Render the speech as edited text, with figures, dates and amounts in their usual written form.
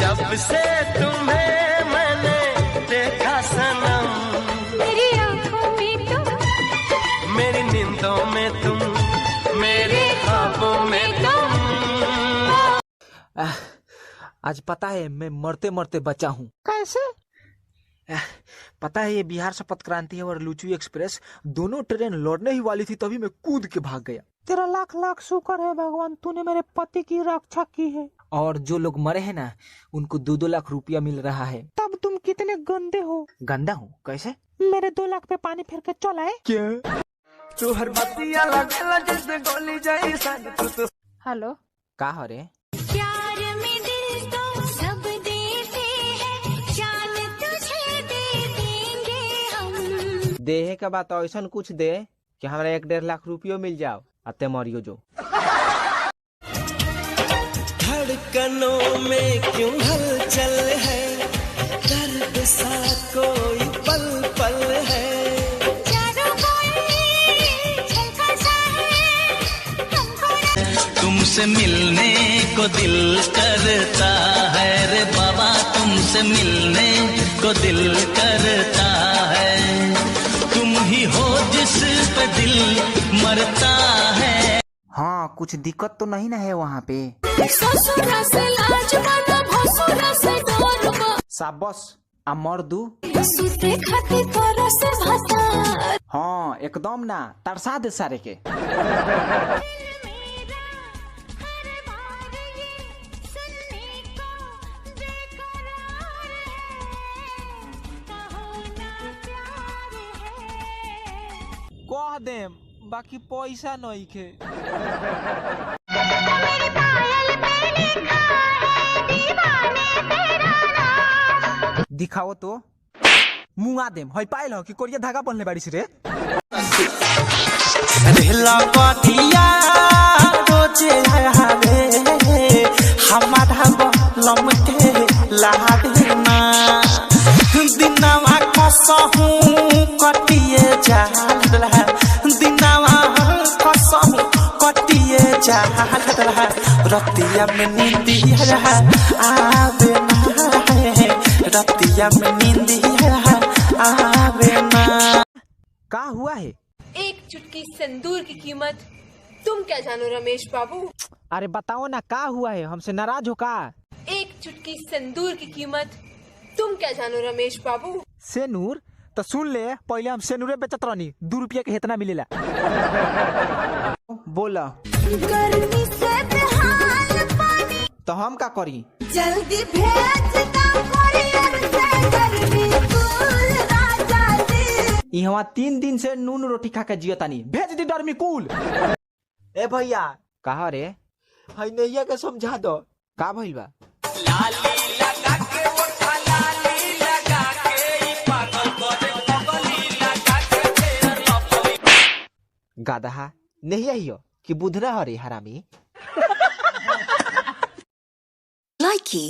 जब से तुम्हें मैंने देखा सनम, मेरी आंखों में तुम, मेरी नींदों में तुम, मेरे ख्वाबों में तुम। आज पता है मैं मरते मरते बचा हूँ। कैसे? पता है ये बिहार शपथ क्रांति और लुचू एक्सप्रेस दोनों ट्रेन लड़ने ही वाली थी, तभी मैं कूद के भाग गया। तेरा लाख लाख शुक्र है भगवान, तूने मेरे पति की रक्षा की है। और जो लोग मरे हैं ना, उनको 2-2 लाख रुपया मिल रहा है। तब तुम कितने गंदे हो। गंदा हूँ कैसे? मेरे 2 लाख पे पानी फेर के चला है क्या? तू हर बतिया लगेला जैसे गोली जाई सन। हेलो, का हो रे? प्यार में दिल तो सब देते हैं, जान तुझे दे देंगे हम। देहे के बाद ऐसा कुछ दे कि हमारा 1-1.5 लाख रुपया मिल जाओ, अते मरियो जो। धड़कनों में क्यों हलचल है, दर्द सा कोई पल पल है। चारों कोई छलका सा है, हमको तुमसे मिलने को दिल करता है रे बाबा, तुमसे मिलने को दिल करता है। तुम ही हो जिस पे दिल मरता है। हाँ, कुछ दिक्कत तो नहीं ना है वहाँ पे? ससुरा से लाज बना, भसुरा से डरबा। साबस आ मर दू। सुते खाती तोरा से भाता। हाँ एकदम ना, तरसा दे सारे के। कह दे बाकी पैसा नहीं खे। दिखाओ तो मुआ देम। हई पाइल हो कि कोरिया धागा पहनले बाड़ी रे? रेला पाटिया रोजे आवे, हमारा बलम के लादेना। दिनवा कसहू कटिए जाला, दिनवा कसहू कटिए जाला। रतिया में नींदिया आवे ना, रतिया में नींदिया आवे ना। का हुआ है? एक चुटकी सिंदूर की कीमत तुम क्या जानो रमेश बाबू। अरे बताओ ना का हुआ है, हमसे नाराज हो का? एक चुटकी सिंदूर की कीमत तुम क्या जानो रमेश बाबू। सेनूर तो सुन ले, पहले हम सेनूरे बेचत रहनी, 2 रुपया के इतना मिलेला। बोला गर्मी से बेहाल पानी, तो हम का करी? जल्दी भेज दो कोरियर से गर्मी कूल राजा जी। यहाँ 3 दिन से नून रोटी खा के जियतानी, भेज दी डरमी कूल। ए भैया, कहा रे? हई नैया के समझा दो। का भइल बा? गादहा नहीं आई हो कि बुधरा हरे हरामी। Likey